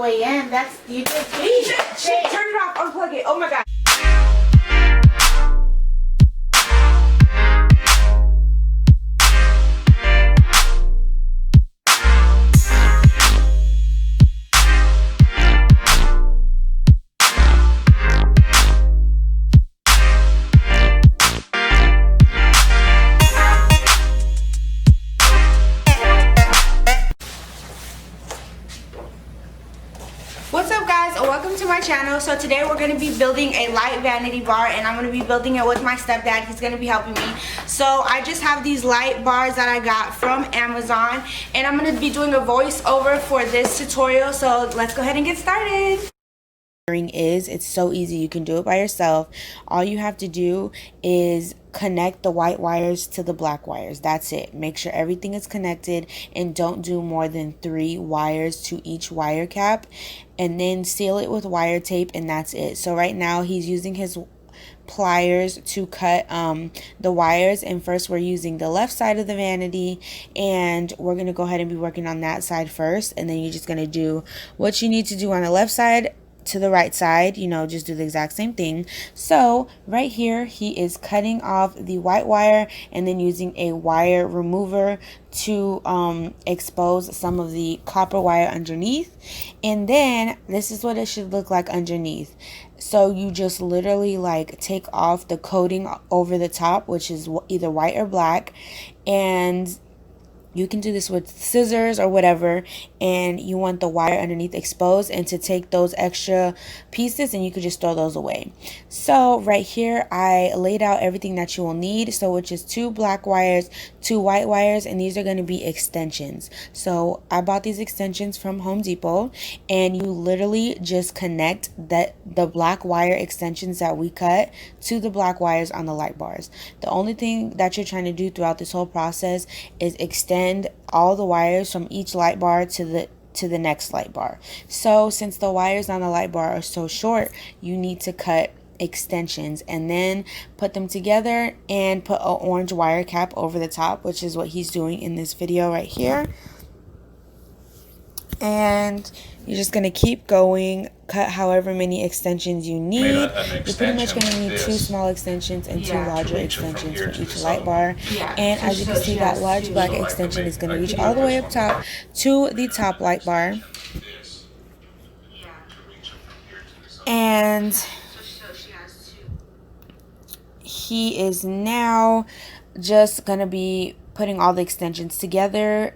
the way in. That's, you just Shit, turn it off, unplug it. Oh my god. What's up guys, and welcome to my channel. So today we're going to be building a light vanity bar, and I'm going to be building it with my stepdad. He's going to be helping me. So I just have these light bars that I got from Amazon, and I'm going to be doing a voiceover for this tutorial. So let's go ahead and get started. It's so easy. You can do it by yourself. All you have to do is connect the white wires to the black wires. That's it. Make sure everything is connected and don't do more than 3 wires to each wire cap, and then seal it with wire tape, and that's it. So right now he's using his pliers to cut the wires, and first we're using the left side of the vanity, and we're going to go ahead and be working on that side first, and then you're just going to do what you need to do on the left side to the right side, you know, just do the exact same thing. So right here he is cutting off the white wire and then using a wire remover to expose some of the copper wire underneath, and then this is what it should look like underneath. So you just literally like take off the coating over the top, which is either white or black, and you can do this with scissors or whatever, and you want the wire underneath exposed, and to take those extra pieces and you could just throw those away. So right here I laid out everything that you will need, so which is 2 black wires, 2 white wires, and these are going to be extensions. So I bought these extensions from Home Depot, and you literally just connect the black wire extensions that we cut to the black wires on the light bars. The only thing that you're trying to do throughout this whole process is extend all the wires from each light bar to the next light bar. So since the wires on the light bar are so short, you need to cut extensions and then put them together and put an orange wire cap over the top, which is what he's doing in this video right here. And you're just going to keep going, cut however many extensions you need. You're pretty much going to need 2 small extensions and 2 larger extensions for each light bar. And as you can see, that large black extension is going to reach all the way up top to the top light bar. And he is now just going to be putting all the extensions together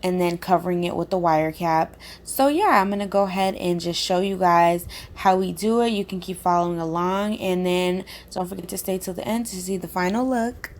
and then covering it with the wire cap. So yeah, I'm going to go ahead and just show you guys how we do it. You can keep following along, and then don't forget to stay till the end to see the final look.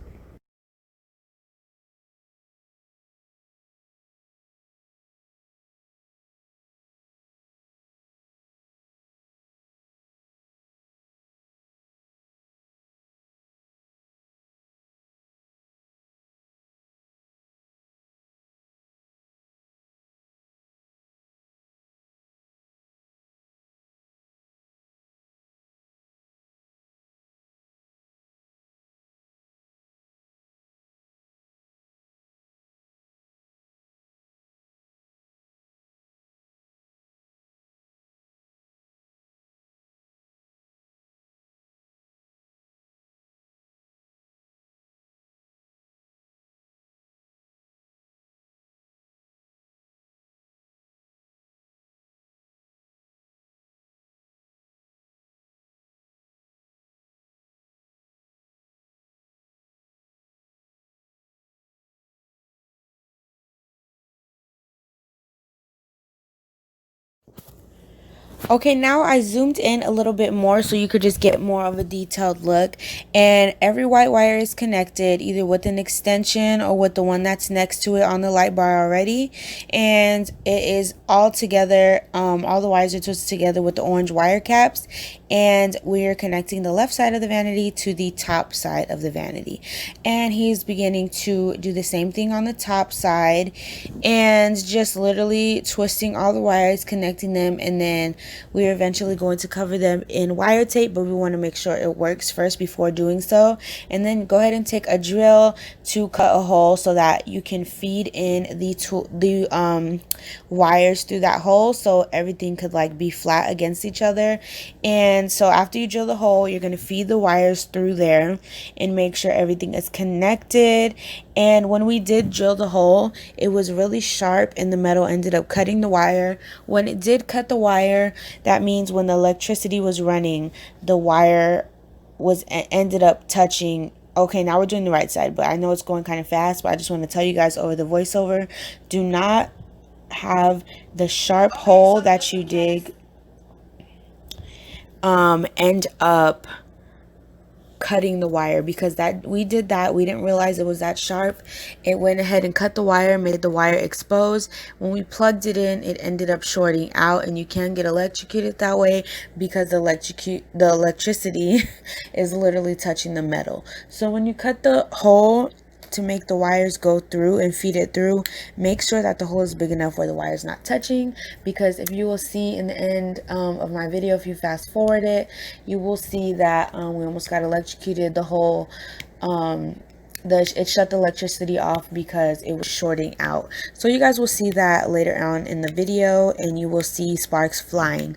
Okay, now I zoomed in a little bit more so you could just get more of a detailed look, and every white wire is connected either with an extension or with the one that's next to it on the light bar already, and it is all together. All the wires are twisted together with the orange wire caps, and we are connecting the left side of the vanity to the top side of the vanity, and he's beginning to do the same thing on the top side and just literally twisting all the wires, connecting them, and then we're eventually going to cover them in wire tape, but we want to make sure it works first before doing so. And then go ahead and take a drill to cut a hole so that you can feed in the wires through that hole, so everything could like be flat against each other. And so after you drill the hole, you're going to feed the wires through there and make sure everything is connected. And when we did drill the hole, it was really sharp and the metal ended up cutting the wire. When it did cut the wire, that means when the electricity was running, the wire was ended up touching. Okay, now we're doing the right side, but I know it's going kind of fast, but I just want to tell you guys over the voiceover, do not have the sharp hole that you dig end up cutting the wire, because that we didn't realize it was that sharp. It went ahead and cut the wire, made the wire expose. When we plugged it in, it ended up shorting out, and you can get electrocuted that way because the electricity is literally touching the metal. So when you cut the hole to make the wires go through and feed it through, make sure that the hole is big enough where the wire is not touching, because if you will see in the end of my video, if you fast forward it, you will see that we almost got electrocuted. The hole it shut the electricity off because it was shorting out. So you guys will see that later on in the video, and you will see sparks flying.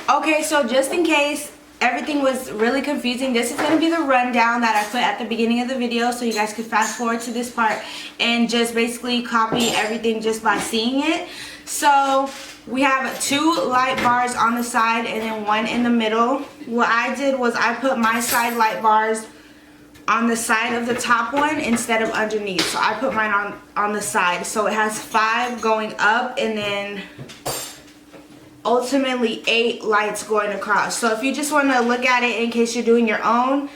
Okay, so just in case everything was really confusing, this is going to be the rundown that I put at the beginning of the video, so you guys could fast forward to this part and just basically copy everything just by seeing it. So we have 2 light bars on the side and then 1 in the middle. What I did was I put my side light bars on the side of the top one instead of underneath. So I put mine on the side, so it has 5 going up and then ultimately 8 lights going across. So if you just want to look at it in case you're doing your own,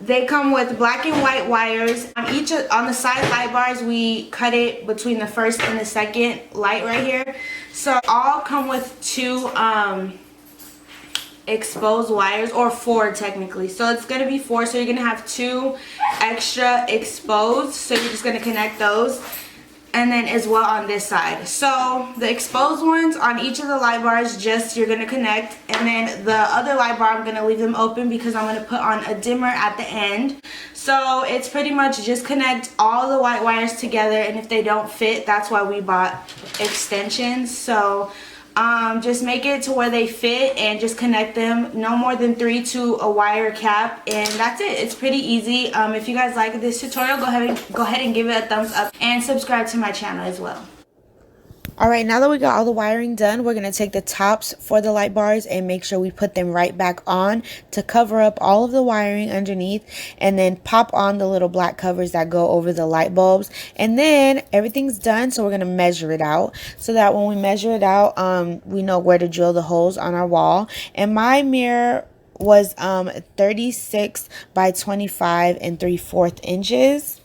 they come with black and white wires. On the side light bars, we cut it between the first and the second light right here. So all come with 2 exposed wires, or 4 technically. So it's going to be 4, so you're going to have 2 extra exposed, so you're just going to connect those. And then as well on this side. So the exposed ones on each of the light bars, you're going to connect. And then the other light bar, I'm going to leave them open because I'm going to put on a dimmer at the end. So it's pretty much just connect all the white wires together. And if they don't fit, that's why we bought extensions. So just make it to where they fit and just connect them, no more than 3 to a wire cap, and that's it. It's pretty easy. If you guys like this tutorial, go ahead and give it a thumbs up and subscribe to my channel as well. Alright, now that we got all the wiring done, we're going to take the tops for the light bars and make sure we put them right back on to cover up all of the wiring underneath, and then pop on the little black covers that go over the light bulbs. And then everything's done, so we're going to measure it out so that when we measure it out, we know where to drill the holes on our wall. And my mirror was 36 by 25 and 3/4 inches.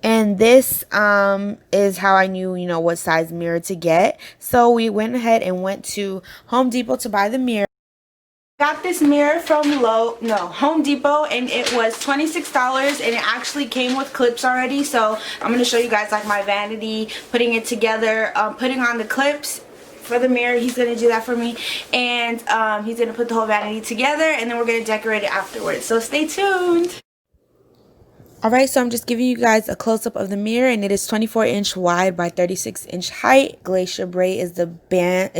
And this is how I knew, what size mirror to get. So we went ahead and went to Home Depot to buy the mirror. Got this mirror from Home Depot, and it was $26, and it actually came with clips already. So I'm going to show you guys like my vanity, putting it together, putting on the clips for the mirror. He's going to do that for me, and he's going to put the whole vanity together, and then we're going to decorate it afterwards. So stay tuned. Alright, so I'm just giving you guys a close-up of the mirror, and it is 24-inch wide by 36-inch height. Glacier Bay is the brand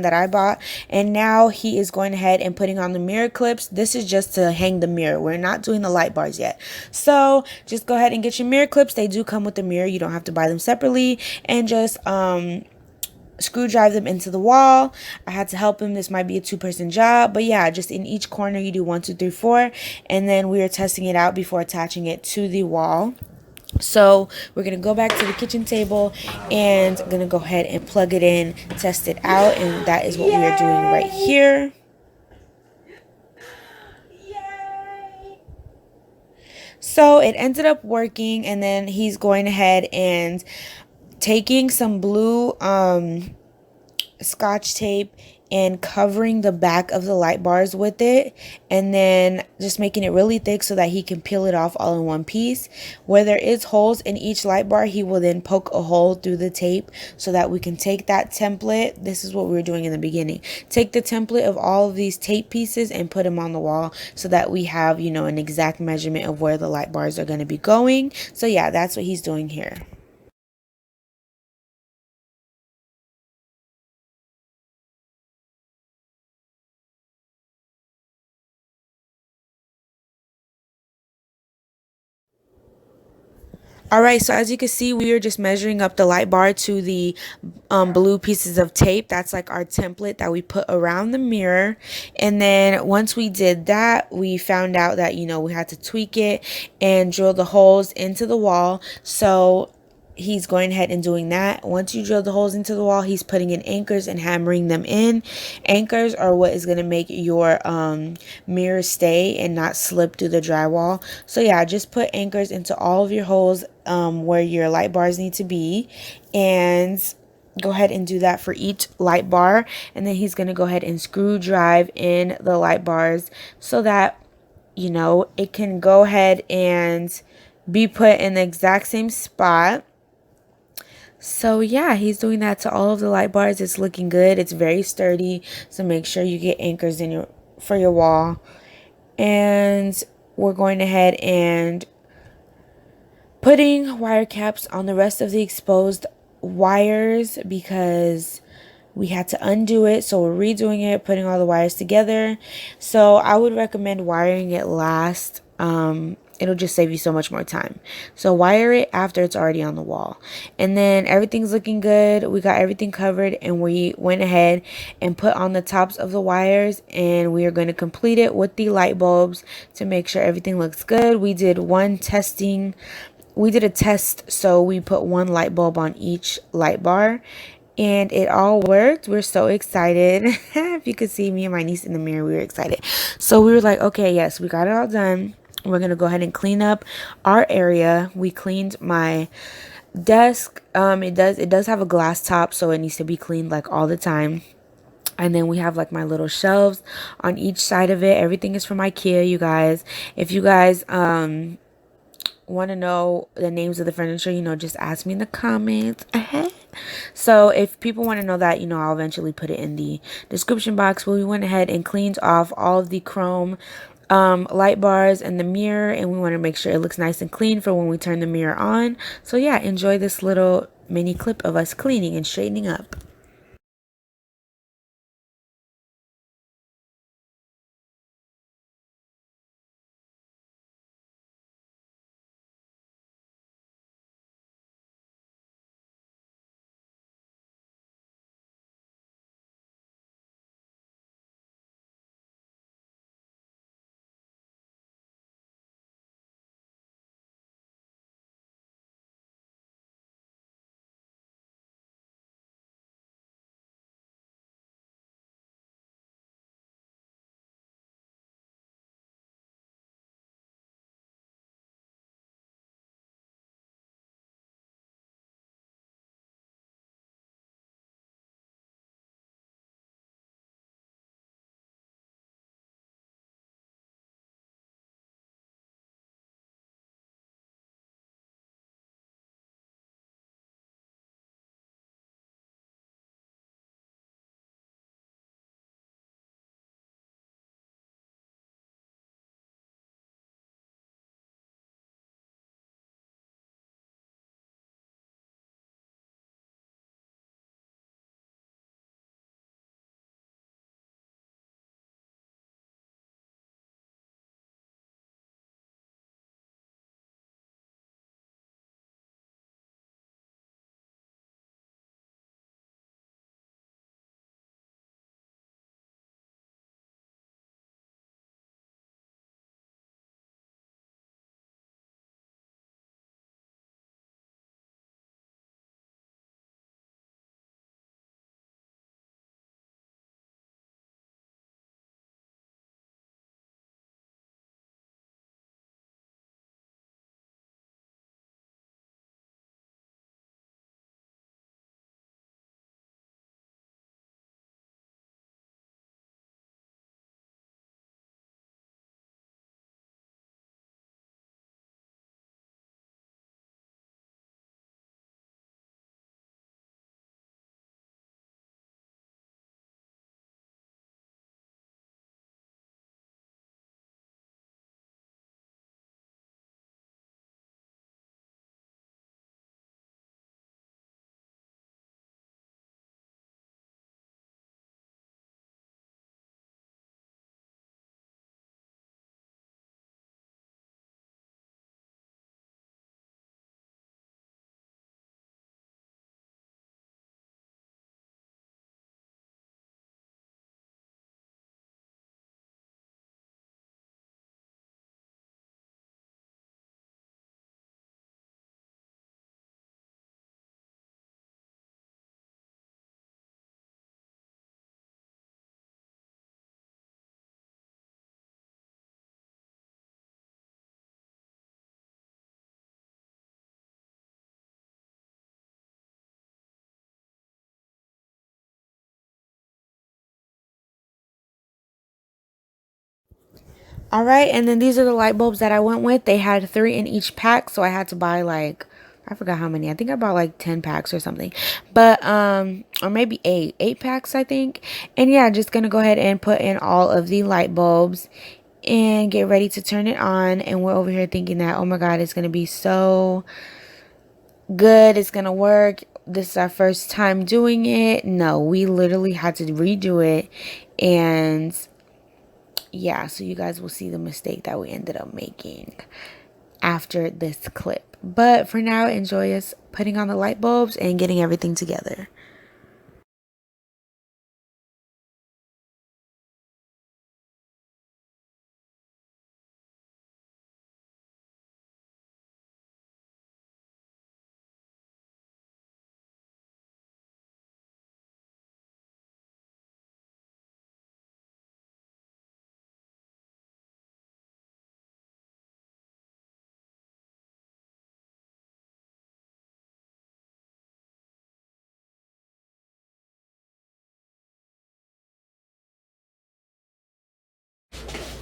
that I bought. And now he is going ahead and putting on the mirror clips. This is just to hang the mirror. We're not doing the light bars yet. So just go ahead and get your mirror clips. They do come with the mirror. You don't have to buy them separately. And just screw drive them into the wall. I had to help him. This might be a 2-person job, but yeah, just in each corner you do 1, 2, 3, 4, and then we are testing it out before attaching it to the wall. So we're gonna go back to the kitchen table and I'm gonna go ahead and plug it in, test it out, and that is what we are doing right here. So it ended up working, and then he's going ahead and taking some blue scotch tape and covering the back of the light bars with it, and then just making it really thick so that he can peel it off all in one piece. Where there is holes in each light bar, he will then poke a hole through the tape so that we can take that template. This is what we were doing in the beginning. Take the template of all of these tape pieces and put them on the wall so that we have, you know, an exact measurement of where the light bars are going to be going. So yeah, that's what he's doing here. All right, so as you can see, we are just measuring up the light bar to the blue pieces of tape. That's like our template that we put around the mirror. And then once we did that, we found out that, you know, we had to tweak it and drill the holes into the wall. So he's going ahead and doing that. Once you drill the holes into the wall, he's putting in anchors and hammering them in. Anchors are what is going to make your mirror stay and not slip through the drywall. So yeah, just put anchors into all of your holes where your light bars need to be, and go ahead and do that for each light bar. And then he's going to go ahead and screw drive in the light bars so that, you know, it can go ahead and be put in the exact same spot. So yeah, he's doing that to all of the light bars. It's looking good. It's very sturdy. So make sure you get anchors in your for your wall. And we're going ahead and putting wire caps on the rest of the exposed wires because we had to undo it. So we're redoing it, putting all the wires together. So I would recommend wiring it last. It'll just save you so much more time. So wire it after it's already on the wall. And then everything's looking good. We got everything covered, and we went ahead and put on the tops of the wires, and we are going to complete it with the light bulbs to make sure everything looks good. We did a test, so we put one light bulb on each light bar, and it all worked. We're so excited. If you could see me and my niece in the mirror, we were excited. So we were like, okay, yes, we got it all done. We're gonna go ahead and clean up our area. We cleaned my desk. It does have a glass top, so it needs to be cleaned like all the time. And then we have like my little shelves on each side of it. Everything is from IKEA, you guys. If you guys want to know the names of the furniture, you know, just ask me in the comments. So if people want to know that, you know, I'll eventually put it in the description box. But we went ahead and cleaned off all of the chrome light bars and the mirror, and we want to make sure it looks nice and clean for when we turn the mirror on. So yeah, enjoy this little mini clip of us cleaning and straightening up. Alright, and then these are the light bulbs that I went with. They had 3 in each pack, so I had to buy like, I forgot how many. I think I bought like 10 packs or something. But, or maybe 8. 8 packs, I think. And yeah, just gonna go ahead and put in all of the light bulbs and get ready to turn it on. And we're over here thinking that, oh my god, it's gonna be so good. It's gonna work. This is our first time doing it. No, we literally had to redo it. And yeah, so you guys will see the mistake that we ended up making after this clip. But for now, enjoy us putting on the light bulbs and getting everything together.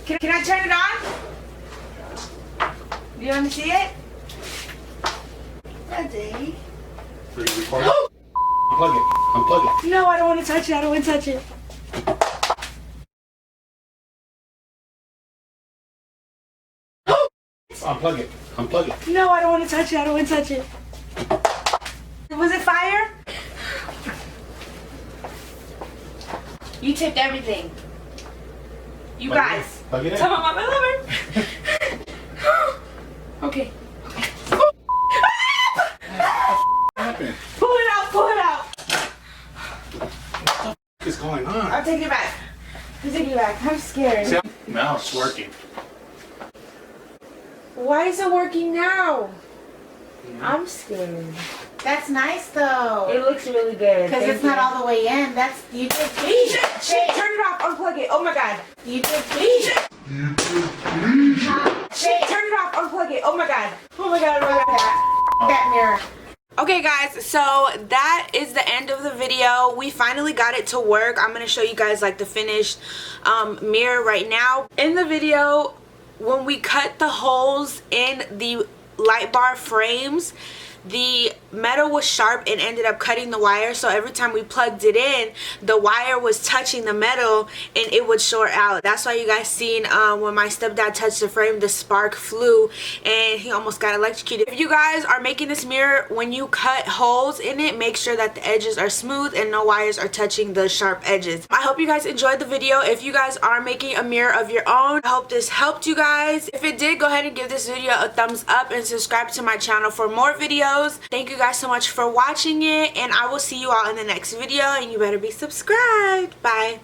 Can I turn it on? Do you want to see it? Ready? Unplug it. Unplug it. No, I don't want to touch it. I don't want to touch it. Unplug it. Unplug it. No, I don't want to touch it. I don't want to touch it. Was it fire? You tipped everything. You Plug it guys. in. Plug it in. Tell my mom I love her. Okay. What happened? Pull it out. Pull it out. What is going on? I'll take it back. I'll take it back. I'm scared. See, now it's working. Why is it working now? I'm scared. That's nice though. It looks really good. Because it's not all the way in. That's, you did please. Shit, turn it off. Unplug it. Oh my god. You did please. Shit, turn it off. Unplug it. Oh my god. Oh my god. Oh my god. That mirror. Okay guys, so that is the end of the video. We finally got it to work. I'm going to show you guys like the finished mirror right now. In the video, when we cut the holes in the light bar frames, the metal was sharp and ended up cutting the wire, so every time we plugged it in, the wire was touching the metal and it would short out. That's why you guys seen when my stepdad touched the frame, the spark flew and he almost got electrocuted. If you guys are making this mirror, when you cut holes in it, make sure that the edges are smooth and no wires are touching the sharp edges. I hope you guys enjoyed the video. If you guys are making a mirror of your own, I hope this helped you guys. If it did, go ahead and give this video a thumbs up and subscribe to my channel for more videos. Thank you guys so much for watching it, and I will see you all in the next video, and you better be subscribed. Bye.